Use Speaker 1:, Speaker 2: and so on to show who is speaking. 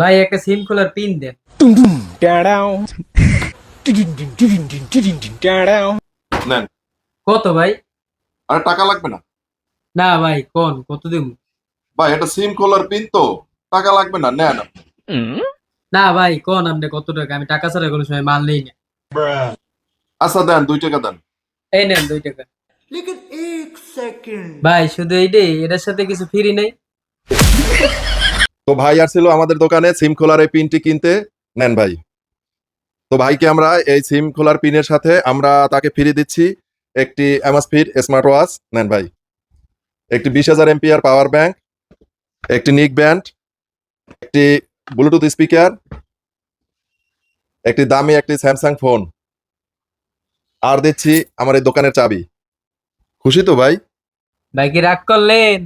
Speaker 1: ভাই একটা সিম খোলার পিন দেন।
Speaker 2: নেন।
Speaker 1: কত ভাই?
Speaker 2: আর টাকা লাগবে না
Speaker 1: না ভাই কোন কত দিব?
Speaker 2: ভাই, এটা সিম খোলার পিন তো, টাকা লাগবে না, নেন।
Speaker 1: না ভাই কোন আপনি কত টাকা? আমি টাকা ছাড়া কোনো সময় মাল নেই না।
Speaker 2: আচ্ছা দেন, 2 টাকা দেন।
Speaker 1: এই নেন 2 টাকা। ভাই শুধু এইটাই, এটার সাথে কিছু ফ্রি নেই?
Speaker 2: তো ভাই আসছিল আমাদের দোকানে সিম খোলার এই পিনটি কিনতে, নেন ভাই। তো ভাইকে আমরা এই সিম খোলার পিনের সাথে আমরা তাকে ফিরিয়ে দিচ্ছি একটি অ্যামাসফিট স্মার্ট ওয়াচ, নেন ভাই। একটি 20,000 এমপিআর পাওয়ার ব্যাংক, একটি নিক ব্যান্ড, একটি ব্লুটুথ স্পিকার, একটি দামি একটি স্যামসাং ফোন, আর দিচ্ছি আমার এই দোকানের চাবি। খুশি তো ভাই?
Speaker 1: ভাই কি রাগ করলেন?